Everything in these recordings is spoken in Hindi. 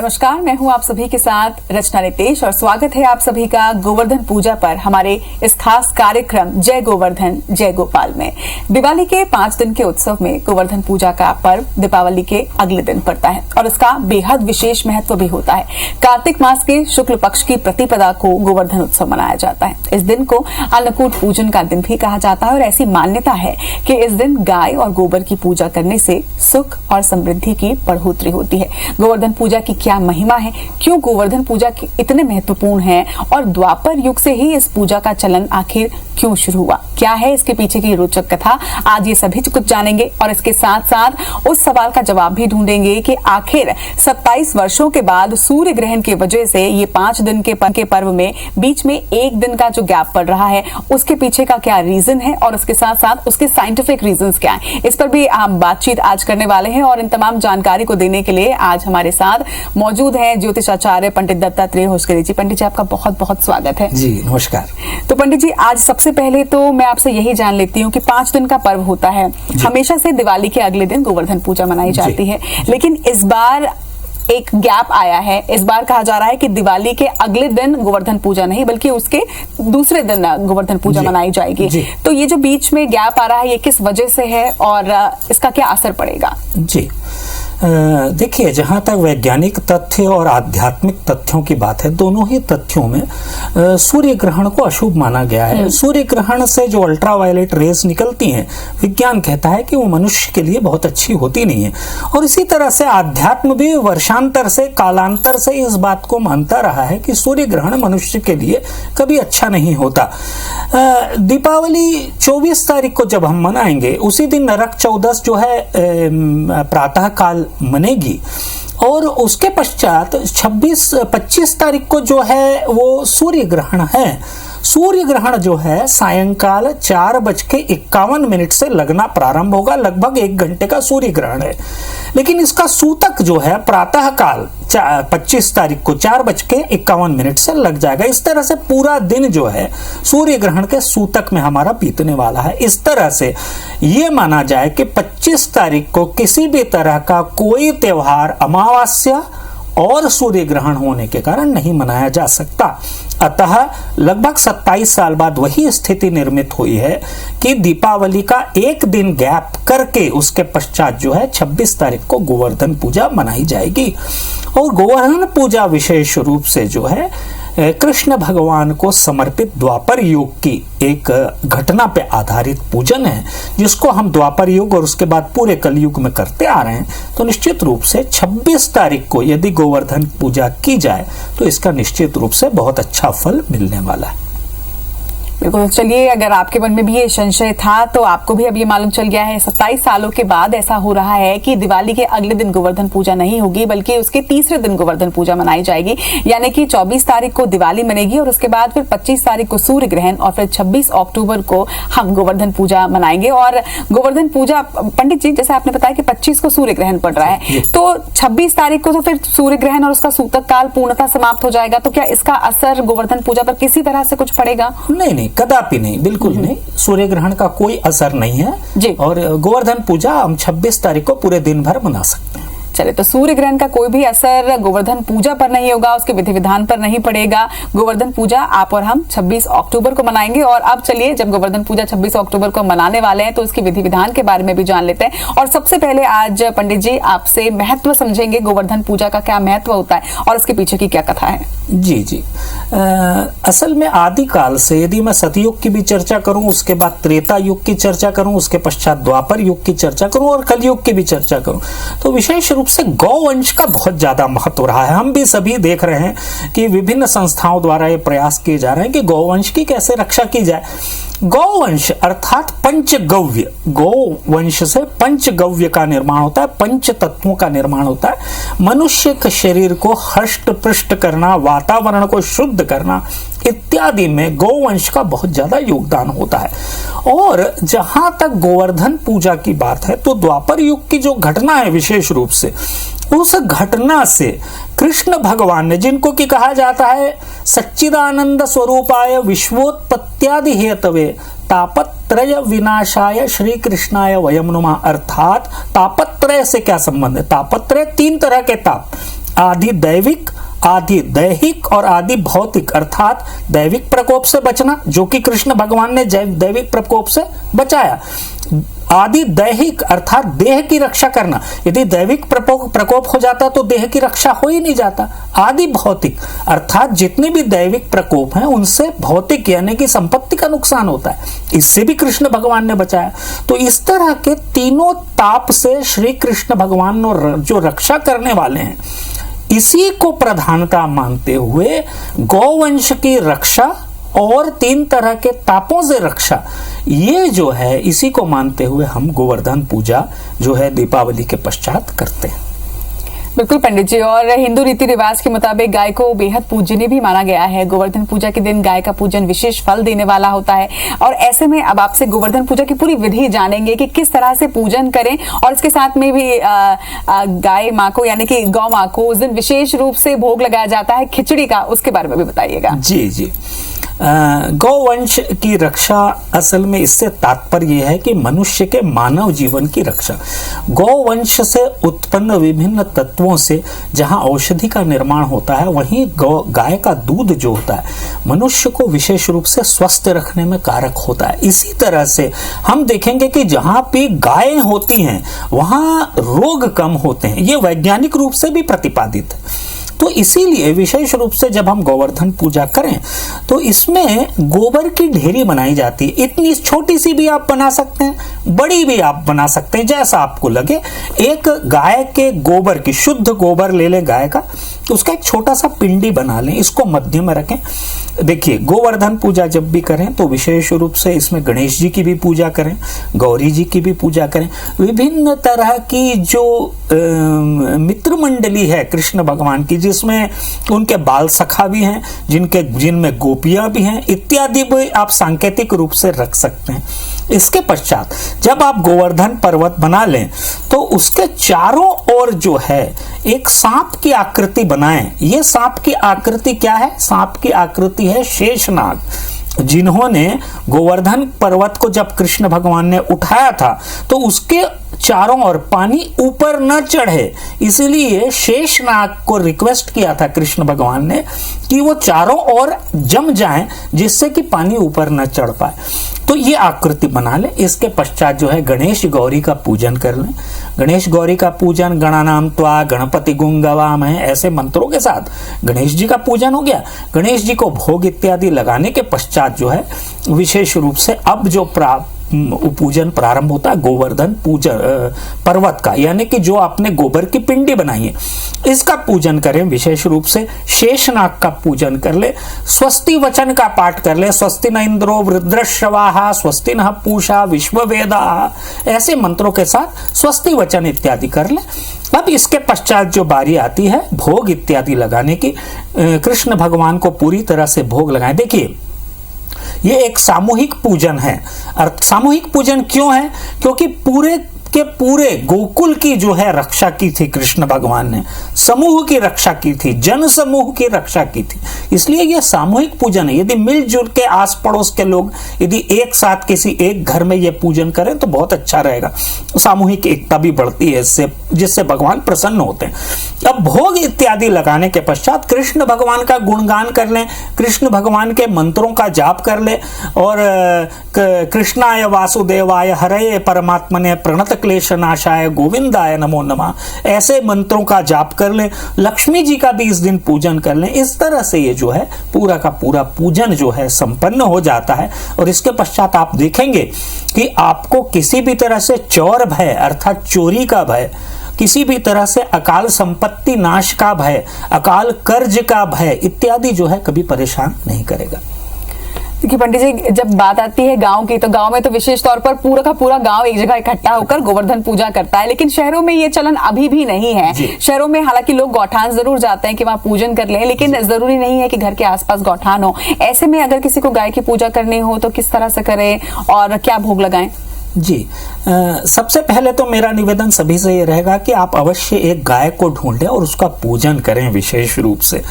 नमस्कार, मैं हूं आप सभी के साथ रचना नितेश और स्वागत है आप सभी का गोवर्धन पूजा पर हमारे इस खास कार्यक्रम जय गोवर्धन जय गोपाल में। दिवाली के 5 दिन के उत्सव में गोवर्धन पूजा का पर्व दीपावली के अगले दिन पड़ता है और इसका बेहद विशेष महत्व भी होता है। कार्तिक मास के शुक्ल पक्ष की प्रतिपदा को गोवर्धन उत्सव मनाया जाता है। इस दिन को अन्नकूट पूजन का दिन भी कहा जाता है और ऐसी मान्यता है कि इस दिन गाय और गोबर की पूजा करने से सुख और समृद्धि की बढ़ोतरी होती है। गोवर्धन पूजा की क्या महिमा है, क्यों गोवर्धन पूजा इतने महत्वपूर्ण है और द्वापर युग से ही इस पूजा का चलन आखिर क्यों शुरू हुआ, क्या है इसके पीछे की रोचक कथा, आज ये सभी कुछ जानेंगे और इसके साथ साथ उस सवाल का जवाब भी ढूंढेंगे कि आखिर 27 वर्षों के बाद सूर्य ग्रहण की वजह से ये 5 दिन के पर्व में बीच में एक दिन का जो गैप पड़ रहा है उसके पीछे का क्या रीजन है और उसके साथ साथ उसके साइंटिफिक रीजंस क्या है, इस पर भी हम बातचीत आज करने वाले हैं। और इन तमाम जानकारी को देने के लिए आज हमारे साथ मौजूद है ज्योतिषाचार्य पंडित दत्तात्रेय होशकरी जी। पंडित जी, आपका बहुत बहुत स्वागत है। जी नमस्कार। तो पंडित जी, आज सबसे पहले तो मैं आपसे यही जान लेती हूँ कि 5 दिन का पर्व होता है, हमेशा से दिवाली के अगले दिन गोवर्धन पूजा मनाई जाती है, लेकिन इस बार एक गैप आया है। इस बार कहा जा रहा है कि दिवाली के अगले दिन गोवर्धन पूजा नहीं बल्कि उसके दूसरे दिन गोवर्धन पूजा मनाई जाएगी। तो ये जो बीच में गैप आ रहा है ये किस वजह से है और इसका क्या असर पड़ेगा? जी देखिए, जहाँ तक वैज्ञानिक तथ्य और आध्यात्मिक तथ्यों की बात है, दोनों ही तथ्यों में सूर्य ग्रहण को अशुभ माना गया है। सूर्य ग्रहण से जो अल्ट्रावायलेट रेज निकलती हैं, विज्ञान कहता है कि वो मनुष्य के लिए बहुत अच्छी होती नहीं है। और इसी तरह से आध्यात्म भी वर्षांतर से कालांतर से इस बात को मानता रहा है कि सूर्य ग्रहण मनुष्य के लिए कभी अच्छा नहीं होता। दीपावली 24 तारीख को जब हम मनाएंगे, उसी दिन नरक चौदस जो है प्रातः काल मनेगी और उसके पश्चात 25 तारीख को जो है वो सूर्य ग्रहण है। सूर्य ग्रहण जो है सायंकाल 4:51 से लगना प्रारंभ होगा। लगभग 1 घंटे का सूर्य ग्रहण है, लेकिन इसका सूतक जो है प्रातः काल 25 तारीख को 4:51 से लग जाएगा। इस तरह से पूरा दिन जो है सूर्य ग्रहण के सूतक में हमारा बीतने वाला है। इस तरह से ये माना जाए कि 25 तारीख को किसी भी तरह का कोई त्योहार अमावस्या और सूर्य ग्रहण होने के कारण नहीं मनाया जा सकता। अतः लगभग 27 साल बाद वही स्थिति निर्मित हुई है कि दीपावली का एक दिन गैप करके उसके पश्चात जो है 26 तारीख को गोवर्धन पूजा मनाई जाएगी। और गोवर्धन पूजा विशेष रूप से जो है कृष्ण भगवान को समर्पित द्वापर युग की एक घटना पे आधारित पूजन है, जिसको हम द्वापर युग और उसके बाद पूरे कलयुग में करते आ रहे हैं। तो निश्चित रूप से 26 तारीख को यदि गोवर्धन पूजा की जाए तो इसका निश्चित रूप से बहुत अच्छा फल मिलने वाला है। बिल्कुल, चलिए, अगर आपके मन में भी ये संशय था तो आपको भी अब ये मालूम चल गया है। 27 सालों के बाद ऐसा हो रहा है कि दिवाली के अगले दिन गोवर्धन पूजा नहीं होगी बल्कि उसके तीसरे दिन गोवर्धन पूजा मनाई जाएगी। यानी कि 24 तारीख को दिवाली मनेगी और उसके बाद फिर 25 तारीख को सूर्य ग्रहण और फिर 26 अक्टूबर को हम गोवर्धन पूजा मनाएंगे। और गोवर्धन पूजा, पंडित जी, जैसे आपने बताया कि 25 को सूर्य ग्रहण पड़ रहा है, तो 26 तारीख को तो फिर सूर्य ग्रहण और उसका सूतक काल पूर्णतः समाप्त हो जाएगा। तो क्या इसका असर गोवर्धन पूजा पर किसी तरह से कुछ पड़ेगा? नहीं, कदापि नहीं, बिल्कुल नहीं। सूर्य ग्रहण का कोई असर नहीं है और गोवर्धन पूजा हम 26 तारीख को पूरे दिन भर मना सकते हैं। चले, तो सूर्य ग्रहण का कोई भी असर गोवर्धन पूजा पर नहीं होगा, उसके विधि विधान पर नहीं पड़ेगा। गोवर्धन पूजा आप और हम 26 अक्टूबर को मनाएंगे। और अब चलिए, जब गोवर्धन पूजा 26 अक्टूबर को मनाने वाले हैं तो उसके विधि विधान के बारे में भी जान लेते हैं। और सबसे पहले आज पंडित जी आपसे महत्व समझेंगे, गोवर्धन पूजा का क्या महत्व होता है और उसके पीछे की क्या कथा है। जी असल में आदिकाल से, यदि मैं सतयुग की भी चर्चा करूं, उसके बाद त्रेता युग की चर्चा करूं, उसके पश्चात द्वापर युग की चर्चा करूं और कलयुग की भी चर्चा करूं, तो विशेष रूप से गौवंश का बहुत ज्यादा महत्व रहा है। हम भी सभी देख रहे हैं कि विभिन्न संस्थाओं द्वारा ये प्रयास किए जा रहे हैं कि गौवंश की कैसे रक्षा की जाए। गौवंश अर्थात पंचगव्य, गौवंश से पंचगव्य का निर्माण होता है, पंच तत्वों का निर्माण होता है। मनुष्य के शरीर को हष्ट पृष्ट करना, वातावरण को शुद्ध करना इत्यादि में गौवंश का बहुत ज्यादा योगदान होता है। और जहां तक गोवर्धन पूजा की बात है तो द्वापर युग की जो घटना है, विशेष रूप से उस घटना से कृष्ण भगवान ने, जिनको कि कहा जाता है सच्चिदानंद स्वरूपाय विश्वोत्पत्त्यादि हेतवे तापत्रय विनाशाय श्री कृष्णाय वयम नुमः, अर्थात तापत्रय से क्या संबंध है? तापत्रय 3 तरह के ताप, आदि दैविक, आदि दैहिक और आदि भौतिक, अर्थात दैविक प्रकोप से बचना, जो कि कृष्ण भगवान ने दैविक प्रकोप से बचाया। आदि दैहिक अर्थात देह की रक्षा करना, यदि दैविक प्रकोप हो जाता तो देह की रक्षा हो ही नहीं जाता। आदि भौतिक अर्थात जितने भी दैविक प्रकोप हैं उनसे भौतिक यानी कि संपत्ति का नुकसान होता है, इससे भी कृष्ण भगवान ने बचाया। तो इस तरह के तीनों ताप से श्री कृष्ण भगवान जो रक्षा करने वाले हैं, इसी को प्रधानता मानते हुए गौवंश की रक्षा और 3 तरह के तापों से रक्षा, ये जो है इसी को मानते हुए हम गोवर्धन पूजा जो है दीपावली के पश्चात करते हैं। बिल्कुल पंडित जी, और हिंदू रीति रिवाज के मुताबिक गाय को बेहद पूजनीय भी माना गया है। गोवर्धन पूजा के दिन गाय का पूजन विशेष फल देने वाला होता है, और ऐसे में अब आपसे गोवर्धन पूजा की पूरी विधि जानेंगे कि किस तरह से पूजन करें, और इसके साथ में भी गाय माँ को यानी कि गौ माँ को उस दिन विशेष रूप से भोग लगाया जाता है खिचड़ी का, उसके बारे में भी बताइएगा। जी जी, गौवंश की रक्षा असल में इससे तात्पर्य यह है कि मनुष्य के मानव जीवन की रक्षा। गौवंश से उत्पन्न विभिन्न तत्वों से जहां औषधि का निर्माण होता है, वहीं गाय का दूध जो होता है मनुष्य को विशेष रूप से स्वस्थ रखने में कारक होता है। इसी तरह से हम देखेंगे कि जहां पे गायें होती हैं वहां रोग कम होते हैं, ये वैज्ञानिक रूप से भी प्रतिपादित है। तो इसीलिए विशेष रूप से जब हम गोवर्धन पूजा करें तो इसमें गोबर की ढेरी बनाई जाती है। इतनी छोटी सी भी आप बना सकते हैं, बड़ी भी आप बना सकते हैं, जैसा आपको लगे। एक गाय के गोबर की, शुद्ध गोबर ले लें गाय का, उसका एक छोटा सा पिंडी बना लें, इसको मध्य में रखें। देखिए, गोवर्धन पूजा जब भी करें तो विशेष रूप से इसमें गणेश जी की भी पूजा करें, गौरी जी की भी पूजा करें। विभिन्न तरह की जो मित्र मंडली है कृष्ण भगवान की, जिसमें उनके बाल सखा भी हैं, जिनमें गोपियां भी हैं, इत्यादि भी आप सांकेतिक रूप से रख सकते हैं। इसके पश्चात जब आप गोवर्धन पर्वत बना लें तो उसके चारों ओर जो है एक सांप की आकृति बनाएं। ये सांप की आकृति क्या है? सांप की आकृति है शेषनाग। जिन्होंने गोवर्धन पर्वत को जब कृष्ण भगवान ने उठाया था तो उसके चारों ओर पानी ऊपर न चढ़े, इसलिए शेषनाग को रिक्वेस्ट किया था कृष्ण भगवान ने कि वो चारों ओर जम जाएं, जिससे कि पानी ऊपर न चढ़ पाए। तो ये आकृति बना ले। इसके पश्चात जो है गणेश गौरी का पूजन कर लें। गणेश गौरी का पूजन गणानाम त्वा गणपति गुंगवाम है, ऐसे मंत्रों के साथ गणेश जी का पूजन हो गया। गणेश जी को भोग इत्यादि लगाने के पश्चात जो है विशेष रूप से अब जो पूजन प्रारंभ होता है गोवर्धन पूजन पर्वत का, यानी कि जो आपने गोबर की पिंडी बनाई है, इसका पूजन करें। विशेष रूप से शेषनाग का पूजन कर ले, स्वस्ति वचन का पाठ कर ले, स्वस्ति न इंद्रो वृद्रश्रवाः स्वस्ति न पूषा विश्ववेदाः, ऐसे मंत्रों के साथ स्वस्ति वचन इत्यादि कर ले। अब इसके पश्चात जो बारी आती है भोग इत्यादि लगाने की, कृष्ण भगवान को पूरी तरह से भोग लगाएं। देखिए, ये एक सामूहिक पूजन है। सामूहिक पूजन क्यों है? क्योंकि पूरे के पूरे गोकुल की जो है रक्षा की थी कृष्ण भगवान ने, समूह की रक्षा की थी, जन समूह की रक्षा की थी, इसलिए यह सामूहिक पूजन है। यदि मिलजुल के आस पड़ोस के लोग यदि एक साथ किसी एक घर में यह पूजन करें तो बहुत अच्छा रहेगा, सामूहिक एकता भी बढ़ती है इससे, जिससे भगवान प्रसन्न होते हैं। अब भोग इत्यादि लगाने के पश्चात कृष्ण भगवान का गुणगान कर लें, कृष्ण भगवान के मंत्रों का जाप कर ले, और कृष्णाय वासुदेवाय हरे परमात्मने प्रणत क्लेशनाशाय गोविंदाय नमो नमः, ऐसे मंत्रों का जाप कर लें। लक्ष्मी जी का भी इस दिन पूजन कर लें। इस तरह से ये जो है पूरा का पूरा पूजन जो है संपन्न हो जाता है। और इसके पश्चात आप देखेंगे कि आपको किसी भी तरह से चौर भय अर्थात चोरी का भय, किसी भी तरह से अकाल संपत्ति नाश का भय, अकाल कर्ज का भय इत्यादि जो है कभी परेशान नहीं करेगा। देखिए पंडित जी, जब बात आती है गांव की, तो गांव में तो विशेष तौर पर पूरा का पूरा गांव एक जगह इकट्ठा होकर गोवर्धन पूजा करता है, लेकिन शहरों में ये चलन अभी भी नहीं है। शहरों में हालांकि लोग गौठान जरूर जाते हैं कि वहां पूजन कर लें, लेकिन जरूरी नहीं है कि घर के आसपास गौठान हो। ऐसे में अगर किसी को गाय की पूजा करनी हो तो किस तरह से करें और क्या भोग लगाएं? जी, सबसे पहले तो मेरा निवेदन सभी से ये रहेगा कि आप अवश्य एक गाय को ढूंढें और उसका पूजन करें विशेष रूप से।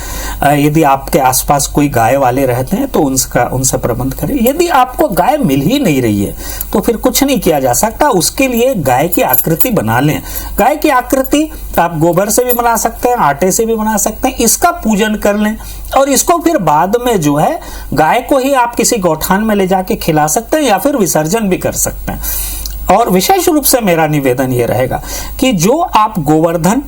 यदि आपके आसपास कोई गाय वाले रहते हैं तो उनसे प्रबंध करें। यदि आपको गाय मिल ही नहीं रही है तो फिर कुछ नहीं किया जा सकता, उसके लिए गाय की आकृति बना लें। गाय की आकृति आप गोबर से भी बना सकते हैं, आटे से भी बना सकते हैं, इसका पूजन कर लें और इसको फिर बाद में जो है गाय को ही आप किसी गौठान में ले जाके खिला सकते हैं या फिर विसर्जन भी कर सकते हैं। और विशेष रूप से मेरा निवेदन ये रहेगा कि जो आप गोवर्धन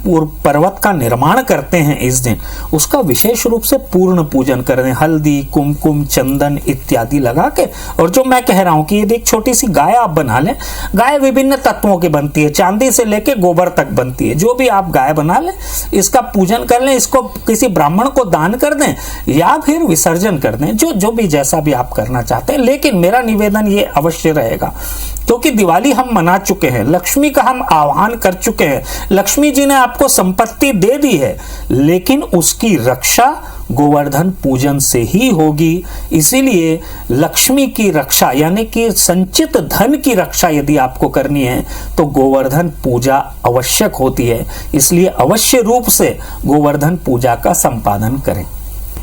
पर्वत का निर्माण करते हैं इस दिन, उसका विशेष रूप से पूर्ण पूजन करें, हल्दी, कुमकुम, चंदन इत्यादि लगा के। और जो मैं कह रहा हूं कि यदि एक छोटी सी गाय आप बना लें, गाय विभिन्न तत्वों की बनती है, चांदी से लेके गोबर तक बनती है, जो भी आप गाय बना लें, इसका पूजन कर लें, इसको किसी ब्राह्मण को दान कर दें या फिर विसर्जन कर दें, जो भी जैसा भी आप करना चाहते हैं। लेकिन मेरा निवेदन ये अवश्य रहेगा, क्योंकि दिवाली हम मना चुके हैं, लक्ष्मी का हम आह्वान कर चुके हैं, लक्ष्मी जी ने आपको संपत्ति दे दी है, लेकिन उसकी रक्षा गोवर्धन पूजन से ही होगी। इसीलिए लक्ष्मी की रक्षा यानी कि संचित धन की रक्षा यदि आपको करनी है तो गोवर्धन पूजा आवश्यक होती है। इसलिए अवश्य रूप से गोवर्धन पूजा का संपादन करें।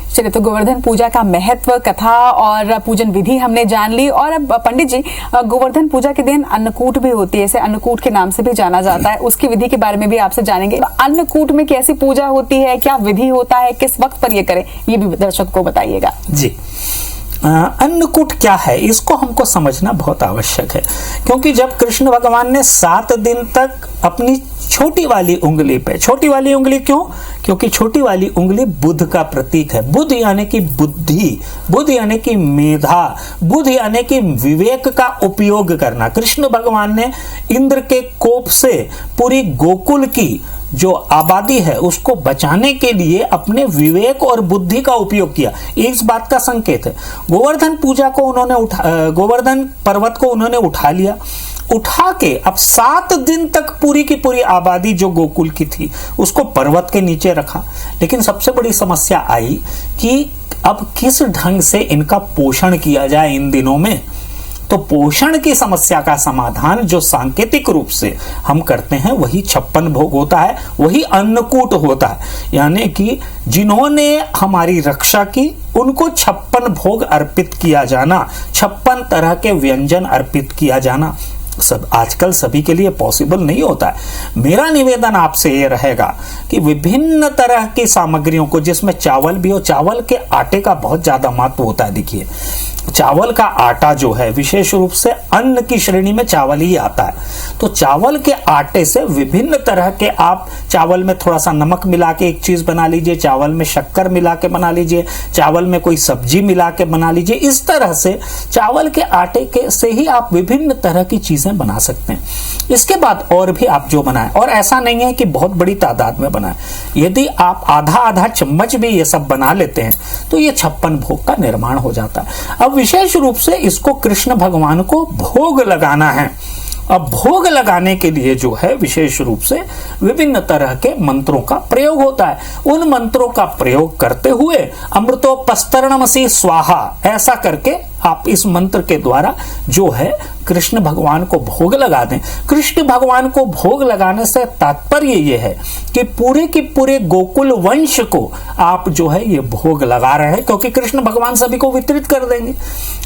चलिए, तो गोवर्धन पूजा का महत्व, कथा और पूजन विधि हमने जान ली। और अब पंडित जी, गोवर्धन पूजा के दिन अन्नकूट भी होती है, इसे अन्नकूट के नाम से भी जाना जाता है, उसकी विधि के बारे में भी आपसे जानेंगे। अन्नकूट में कैसी पूजा होती है, क्या विधि होता है, किस वक्त पर यह करें, ये भी दर्शक को बताइएगा। जी, अन्नकूट क्या है, इसको हमको समझना बहुत आवश्यक है, क्योंकि जब कृष्ण भगवान ने 7 दिन तक अपनी छोटी वाली उंगली पे, छोटी वाली उंगली क्यों? क्योंकि छोटी वाली उंगली बुध का प्रतीक है। बुध यानी कि बुद्धि, बुध यानी कि मेधा, बुध यानी कि विवेक का उपयोग करना। कृष्ण भगवान ने इंद्र के कोप से पूरी गोकुल की जो आबादी है उसको बचाने के लिए अपने विवेक और बुद्धि का उपयोग किया। इस बात का संकेत है। गोवर्धन पूजा को उन्होंने गोवर्धन पर्वत को उन्होंने उठा लिया, उठा के अब 7 दिन तक पूरी की पूरी आबादी जो गोकुल की थी उसको पर्वत के नीचे रखा। लेकिन सबसे बड़ी समस्या आई कि अब किस ढंग से इनका पोषण किया जाए इन दिनों में। तो पोषण की समस्या का समाधान जो सांकेतिक रूप से हम करते हैं वही 56 भोग होता है, वही अन्नकूट होता है। यानी कि जिन्होंने हमारी रक्षा की उनको 56 भोग अर्पित किया जाना, 56 तरह के व्यंजन अर्पित किया जाना सब आजकल सभी के लिए पॉसिबल नहीं होता है। मेरा निवेदन आपसे ये रहेगा कि विभिन्न तरह की सामग्रियों को, जिसमें चावल भी हो, चावल के आटे का बहुत ज्यादा महत्व होता है। देखिए, चावल का आटा जो है विशेष रूप से अन्न की श्रेणी में चावल ही आता है। तो चावल के आटे से विभिन्न तरह के, आप चावल में थोड़ा सा नमक मिला के एक चीज बना लीजिए, चावल में शक्कर मिला के बना लीजिए, चावल में कोई सब्जी मिला के बना लीजिए। इस तरह से चावल के आटे के से ही आप विभिन्न तरह की चीजें बना सकते हैं। इसके बाद और भी आप जो बनाएं, और ऐसा नहीं है कि बहुत बड़ी तादाद में बनाएं, यदि आप आधा आधा चम्मच भी ये सब बना लेते हैं तो ये 56 भोग का निर्माण हो जाता है। अब विशेष रूप से इसको कृष्ण भगवान को भोग लगाना है। अब भोग लगाने के लिए जो है विशेष रूप से विभिन्न तरह के मंत्रों का प्रयोग होता है। उन मंत्रों का प्रयोग करते हुए अमृतोपस्तरणमसि स्वाहा ऐसा करके आप इस मंत्र के द्वारा जो है कृष्ण भगवान को भोग लगा दें। कृष्ण भगवान को भोग लगाने से तात्पर्य ये है कि पूरे के पूरे गोकुल वंश को आप जो है ये भोग लगा रहे हैं, क्योंकि कृष्ण भगवान सभी को वितरित कर देंगे।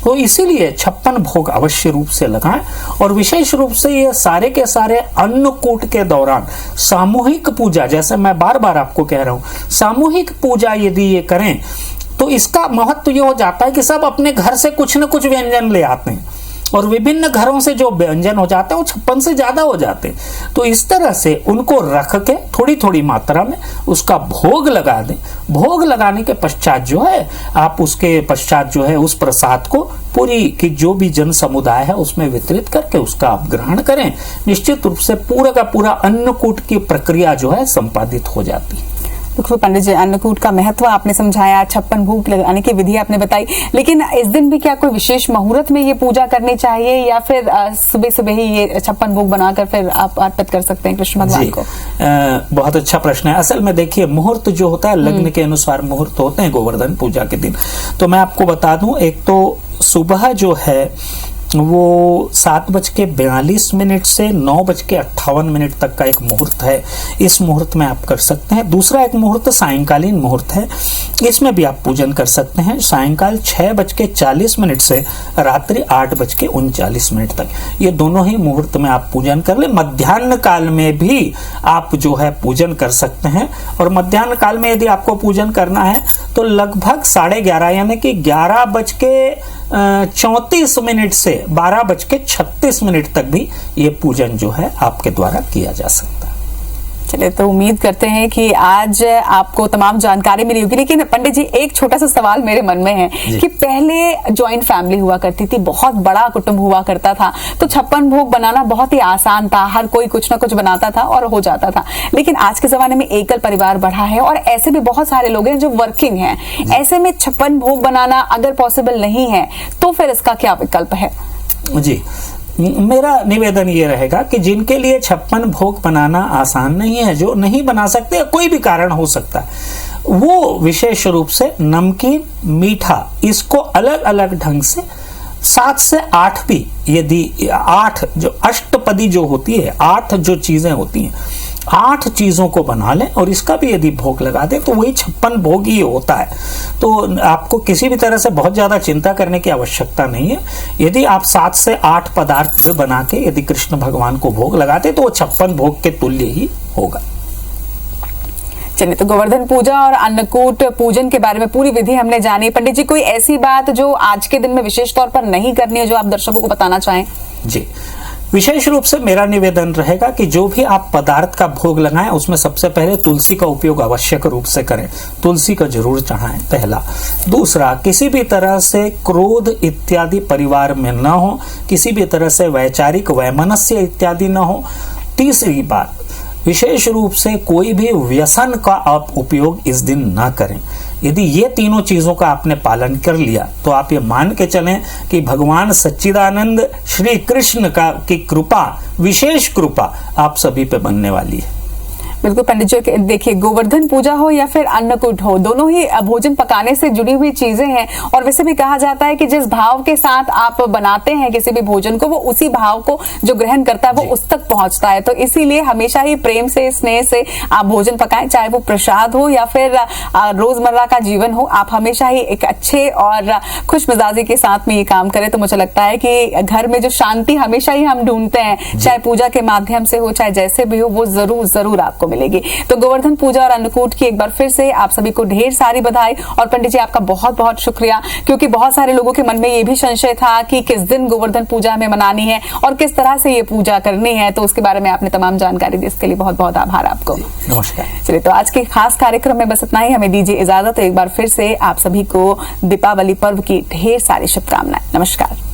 तो इसीलिए 56 भोग अवश्य रूप से लगाएं। और विशेष रूप से ये सारे के सारे अन्नकूट के दौरान सामूहिक पूजा, जैसे मैं बार बार आपको कह रहा हूं, सामूहिक पूजा यदि ये करें तो इसका महत्व ये हो जाता है कि सब अपने घर से कुछ न कुछ व्यंजन ले आते हैं और विभिन्न घरों से जो व्यंजन हो जाते हैं वो 56 से ज्यादा हो जाते हैं। तो इस तरह से उनको रख के थोड़ी थोड़ी मात्रा में उसका भोग लगा दें। भोग लगाने के पश्चात जो है आप उसके पश्चात जो है उस प्रसाद को पूरी की जो भी जन समुदाय है उसमें वितरित करके उसका आप ग्रहण करें। निश्चित रूप से पूरा का पूरा अन्नकूट की प्रक्रिया जो है संपादित हो जाती है। बिल्कुल पंडित जी, अन्नकूट का महत्व आपने समझाया, 56 भोग लगाने की विधि आपने बताई, लेकिन इस दिन भी क्या कोई विशेष मुहूर्त में ये पूजा करनी चाहिए या फिर सुबह सुबह ही ये 56 भोग बनाकर फिर आप अर्पित कर सकते हैं कृष्ण भगवान को? बहुत अच्छा प्रश्न है। असल में देखिए, मुहूर्त जो होता है लग्न के अनुसार मुहूर्त होते हैं गोवर्धन पूजा के दिन। तो मैं आपको बता दूं, एक तो सुबह जो है वो 7:42 से 9:58 तक का एक मुहूर्त है। इस मुहूर्त में आप कर सकते हैं। दूसरा एक मुहूर्त सायंकालीन मुहूर्त है, इसमें भी आप पूजन कर सकते हैं। सायंकाल 6:40 से रात्रि 8:39 तक, ये दोनों ही मुहूर्त में आप पूजन कर ले। मध्याह्न काल में भी आप जो है पूजन कर सकते हैं, और मध्याह्न काल में यदि आपको पूजन करना है तो लगभग 11:30 यानी कि 11:34 से 12:36 तक भी ये पूजन जो है आपके द्वारा किया जा सकता है। चलिए, तो उम्मीद करते हैं कि आज आपको तमाम जानकारी मिली होगी। लेकिन पंडित जी, एक छोटा सा सवाल मेरे मन में है कि पहले ज्वाइंट फैमिली हुआ करती थी, बहुत बड़ा कुटुंब हुआ करता था, तो 56 भोग बनाना बहुत ही आसान था, हर कोई कुछ ना कुछ बनाता था और हो जाता था। लेकिन आज के जमाने में एकल परिवार बढ़ा है और ऐसे भी बहुत सारे लोग हैं जो वर्किंग हैं। ऐसे में 56 भोग बनाना अगर पॉसिबल नहीं है तो फिर इसका क्या विकल्प है? जी, मेरा निवेदन ये रहेगा कि जिनके लिए 56 भोग बनाना आसान नहीं है, जो नहीं बना सकते, कोई भी कारण हो सकता है, वो विशेष रूप से नमकीन, मीठा, इसको अलग अलग ढंग से 7 से 8 भी, यदि 8 जो अष्टपदी जो होती है, 8 जो चीजें होती हैं, 8 चीजों को बना लें और इसका भी यदि भोग लगा दें तो वही 56 भोग ही होता है। तो आपको किसी भी तरह से बहुत ज्यादा चिंता करने की आवश्यकता नहीं है। यदि आप 7 से 8 पदार्थ बना के यदि कृष्ण भगवान को भोग लगाते तो वो 56 भोग के तुल्य ही होगा। चलिए, तो गोवर्धन पूजा और अन्नकूट पूजन के बारे में पूरी विधि हमने जानी। पंडित जी, कोई ऐसी बात जो आज के दिन में विशेष तौर पर नहीं करनी है जो आप दर्शकों को बताना चाहें? जी, विशेष रूप से मेरा निवेदन रहेगा कि जो भी आप पदार्थ का भोग लगाएं उसमें सबसे पहले तुलसी का उपयोग आवश्यक रूप से करें। तुलसी का जरूर चढ़ाएं, पहला। दूसरा, किसी भी तरह से क्रोध इत्यादि परिवार में न हो, किसी भी तरह से वैचारिक वैमनस्य इत्यादि न हो। तीसरी बात, विशेष रूप से कोई भी व्यसन का आप उपयोग इस दिन ना करें। यदि ये तीनों चीजों का आपने पालन कर लिया तो आप ये मान के चलें कि भगवान सच्चिदानंद श्री कृष्ण की कृपा, विशेष कृपा आप सभी पे बनने वाली है। बिल्कुल पंडित जी, देखिए, गोवर्धन पूजा हो या फिर अन्नकूट हो, दोनों ही भोजन पकाने से जुड़ी हुई चीजें हैं। और वैसे भी कहा जाता है कि जिस भाव के साथ आप बनाते हैं किसी भी भोजन को, वो उसी भाव को जो ग्रहण करता है वो उस तक पहुंचता है। तो इसीलिए हमेशा ही प्रेम से, स्नेह से आप भोजन पकाएं, चाहे वो प्रसाद हो या फिर रोजमर्रा का जीवन हो। आप हमेशा ही एक अच्छे और खुश मिजाजी के साथ में ये काम करें तो मुझे लगता है कि घर में जो शांति हमेशा ही हम ढूंढते हैं, चाहे पूजा के माध्यम से हो, चाहे जैसे भी हो, वो जरूर आपको मिलेगी। तो गोवर्धन पूजा और अन्नकूट की एक बार फिर से आप सभी को ढेर सारी बधाई। और पंडित जी, आपका बहुत बहुत शुक्रिया, क्योंकि बहुत सारे लोगों के मन में ये भी संशय था कि किस दिन गोवर्धन पूजा हमें मनानी है और किस तरह से ये पूजा करनी है, तो उसके बारे में आपने तमाम जानकारी दी, इसके लिए बहुत बहुत आभार आपको। नमस्कार। चलिए, तो आज के खास कार्यक्रम में बस इतना ही। हमें दीजिए इजाजत। एक बार फिर से आप सभी को दीपावली पर्व की ढेर सारी शुभकामनाएं। नमस्कार।